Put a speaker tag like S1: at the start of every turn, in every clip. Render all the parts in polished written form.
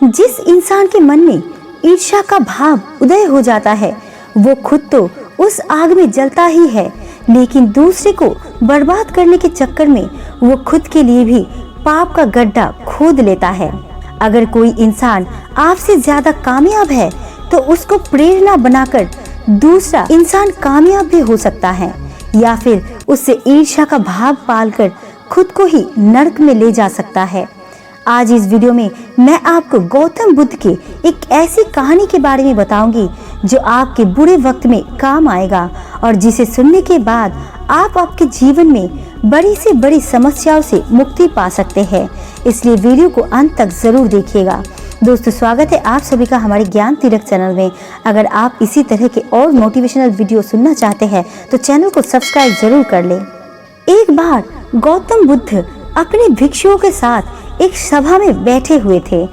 S1: जिस इंसान के मन में ईर्ष्या का भाव उदय हो जाता है वो खुद तो उस आग में जलता ही है, लेकिन दूसरे को बर्बाद करने के चक्कर में वो खुद के लिए भी पाप का गड्ढा खोद लेता है। अगर कोई इंसान आपसे ज्यादा कामयाब है तो उसको प्रेरणा बनाकर दूसरा इंसान कामयाब भी हो सकता है, या फिर उससे ईर्ष्या का भाव पालकर खुद को ही नरक में ले जा सकता है। आज इस वीडियो में मैं आपको गौतम बुद्ध की एक ऐसी कहानी के बारे में बताऊंगी जो आपके बुरे वक्त में काम आएगा और जिसे सुनने के बाद आप आपके जीवन में बड़ी से बड़ी समस्याओं से मुक्ति पा सकते हैं। इसलिए वीडियो को अंत तक जरूर देखिएगा। दोस्तों, स्वागत है आप सभी का हमारे ज्ञान तीरथ चैनल में। अगर आप इसी तरह के और मोटिवेशनल वीडियो सुनना चाहते हैं तो चैनल को सब्सक्राइब जरूर कर लें। एक बार गौतम बुद्ध अपने भिक्षुओं के साथ एक सभा में बैठे हुए थे।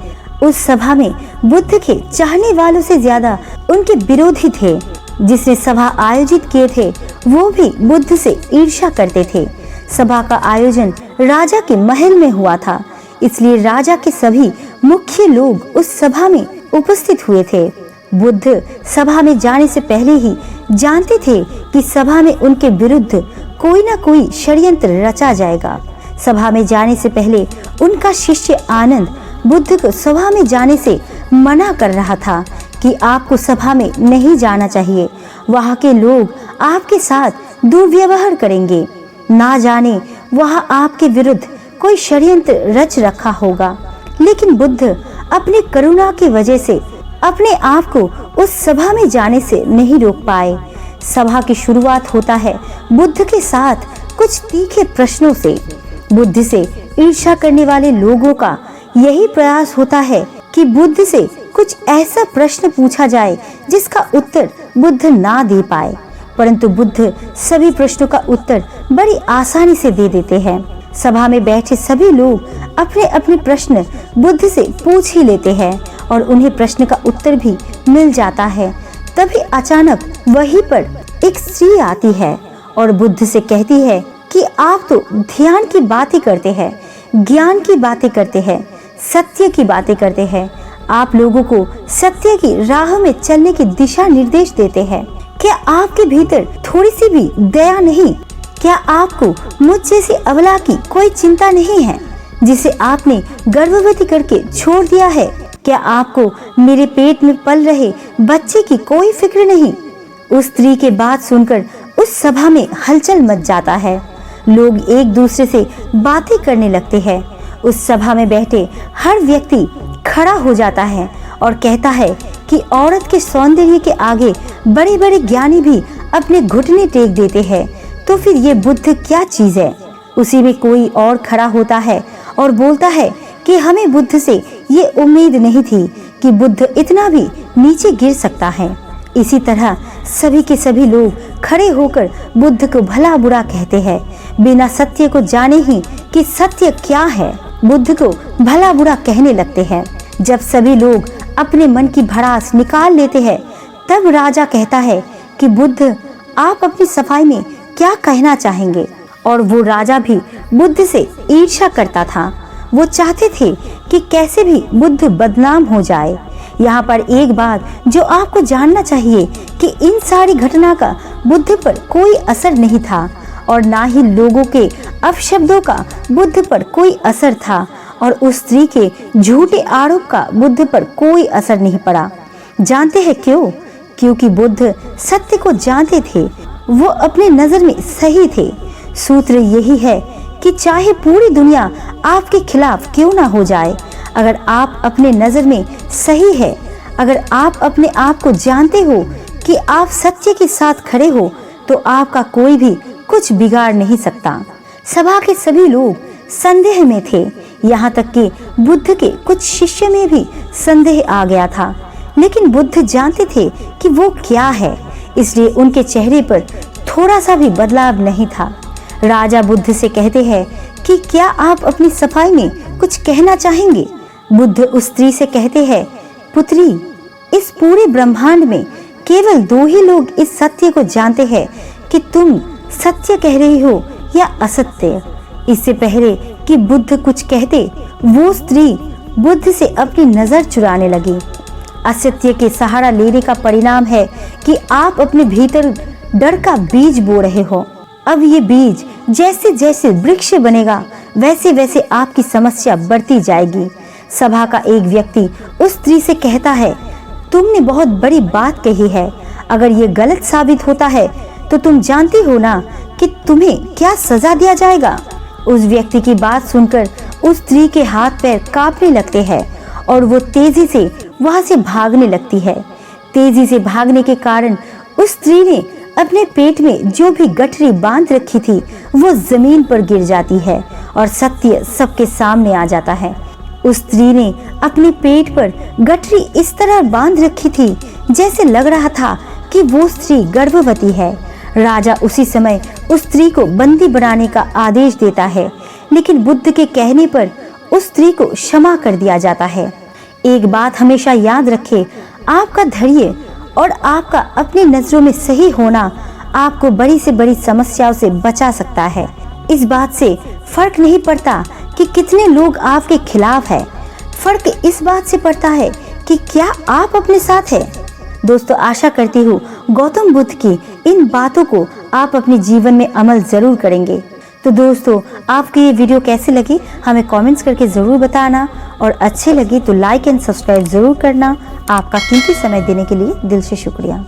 S1: उस सभा में बुद्ध के चाहने वालों से ज्यादा उनके विरोधी थे। जिसने सभा आयोजित किए थे वो भी बुद्ध से ईर्ष्या करते थे। सभा का आयोजन राजा के महल में हुआ था, इसलिए राजा के सभी मुख्य लोग उस सभा में उपस्थित हुए थे। बुद्ध सभा में जाने से पहले ही जानते थे कि सभा में उनके विरुद्ध कोई ना कोई षड्यंत्र रचा जाएगा। सभा में जाने से पहले उनका शिष्य आनंद बुद्ध को सभा में जाने से मना कर रहा था कि आपको सभा में नहीं जाना चाहिए, वहाँ के लोग आपके साथ दुर्व्यवहार करेंगे, ना जाने वहाँ आपके विरुद्ध कोई षड्यंत्र रच रखा होगा। लेकिन बुद्ध अपनी करुणा की वजह से अपने आप को उस सभा में जाने से नहीं रोक पाए। सभा की शुरुआत होता है बुद्ध के साथ कुछ तीखे प्रश्नों से। बुद्ध से ईर्ष्या करने वाले लोगों का यही प्रयास होता है कि बुद्ध से कुछ ऐसा प्रश्न पूछा जाए जिसका उत्तर बुद्ध ना दे पाए, परंतु बुद्ध सभी प्रश्नों का उत्तर बड़ी आसानी से दे देते हैं। सभा में बैठे सभी लोग अपने अपने प्रश्न बुद्ध से पूछ ही लेते हैं और उन्हें प्रश्न का उत्तर भी मिल जाता है। तभी अचानक वहीं पर एक स्त्री आती है और बुद्ध से कहती है कि आप तो ध्यान की बातें करते हैं, ज्ञान की बातें करते हैं, सत्य की बातें करते हैं, आप लोगों को सत्य की राह में चलने की दिशा निर्देश देते हैं। क्या आपके भीतर थोड़ी सी भी दया नहीं? क्या आपको मुझ जैसी अबला की कोई चिंता नहीं है जिसे आपने गर्भवती करके छोड़ दिया है? क्या आपको मेरे पेट में पल रहे बच्चे की कोई फिक्र नहीं? उस स्त्री के बात सुनकर उस सभा में हलचल मच जाता है। लोग एक दूसरे से बातें करने लगते हैं। उस सभा में बैठे हर व्यक्ति खड़ा हो जाता है और कहता है कि औरत के सौंदर्य के आगे बड़े बड़े ज्ञानी भी अपने घुटने टेक देते हैं, तो फिर ये बुद्ध क्या चीज है? उसी में कोई और खड़ा होता है और बोलता है कि हमें बुद्ध से ये उम्मीद नहीं थी कि बुद्ध इतना भी नीचे गिर सकता है। इसी तरह सभी के सभी लोग खड़े होकर बुद्ध को भला बुरा कहते हैं, बिना सत्य को जाने ही कि सत्य क्या है बुद्ध को भला बुरा कहने लगते हैं। जब सभी लोग अपने मन की भड़ास निकाल लेते हैं तब राजा कहता है कि बुद्ध आप अपनी सफाई में क्या कहना चाहेंगे? और वो राजा भी बुद्ध से ईर्ष्या करता था। वो चाहते थे कि कैसे भी बुद्ध बदनाम हो जाए। यहाँ पर एक बात जो आपको जानना चाहिए कि इन सारी घटना का बुद्ध पर कोई असर नहीं था और ना ही लोगों के अपशब्दों का बुद्ध पर कोई असर था, और उस स्त्री के झूठे आरोप का बुद्ध पर कोई असर नहीं पड़ा। जानते हैं क्यों? क्योंकि बुद्ध सत्य को जानते थे, वो अपने नजर में सही थे। सूत्र यही है कि चाहे पूरी दुनिया आपके खिलाफ क्यों ना हो जाए, अगर आप अपने नजर में सही है, अगर आप अपने आप को जानते हो कि आप सत्य के साथ खड़े हो, तो आपका कोई भी कुछ बिगाड़ नहीं सकता। सभा के सभी लोग संदेह में थे, यहाँ तक कि बुद्ध के कुछ शिष्य में भी संदेह आ गया था, लेकिन बुद्ध जानते थे कि वो क्या है, इसलिए उनके चेहरे पर थोड़ा सा भी बदलाव नहीं था। राजा बुद्ध से कहते हैं कि क्या आप अपनी सफाई में कुछ कहना चाहेंगे? बुद्ध उस स्त्री से कहते हैं, पुत्री, इस पूरे ब्रह्मांड में केवल दो ही लोग इस सत्य को जानते हैं कि तुम सत्य कह रही हो या असत्य। इससे पहले कि बुद्ध कुछ कहते, वो स्त्री बुद्ध से अपनी नजर चुराने लगी। असत्य के सहारा लेने का परिणाम है कि आप अपने भीतर डर का बीज बो रहे हो। अब ये बीज जैसे जैसे वृक्ष बनेगा वैसे वैसे आपकी समस्या बढ़ती जाएगी। सभा का एक व्यक्ति उस स्त्री से कहता है, तुमने बहुत बड़ी बात कही है। अगर ये गलत साबित होता है तो तुम जानती हो ना कि तुम्हें क्या सजा दिया जाएगा। उस व्यक्ति की बात सुनकर उस स्त्री के हाथ पैर कांपने लगते हैं और वो तेजी से वहां से भागने लगती है। तेजी से भागने के कारण उस स्त्री ने अपने पेट में जो भी गठरी बांध रखी थी वो जमीन पर गिर जाती है और सत्य सबके सामने आ जाता है। उस स्त्री ने अपने पेट पर गठरी इस तरह बांध रखी थी जैसे लग रहा था कि वो स्त्री गर्भवती है। राजा उसी समय उस स्त्री को बंदी बनाने का आदेश देता है, लेकिन बुद्ध के कहने पर उस स्त्री को क्षमा कर दिया जाता है। एक बात हमेशा याद रखें, आपका धैर्य और आपका अपनी नजरों में सही होना आपको बड़ी से बड़ी समस्याओं से बचा सकता है। इस बात से फर्क नहीं पड़ता कि कितने लोग आपके खिलाफ है, फर्क इस बात से पड़ता है कि क्या आप अपने साथ है। दोस्तों, आशा करती हूँ गौतम बुद्ध की इन बातों को आप अपने जीवन में अमल जरूर करेंगे। तो दोस्तों, आपकी ये वीडियो कैसी लगी हमें कमेंट्स करके ज़रूर बताना, और अच्छे लगे तो लाइक एंड सब्सक्राइब ज़रूर करना। आपका कीमती समय देने के लिए दिल से शुक्रिया।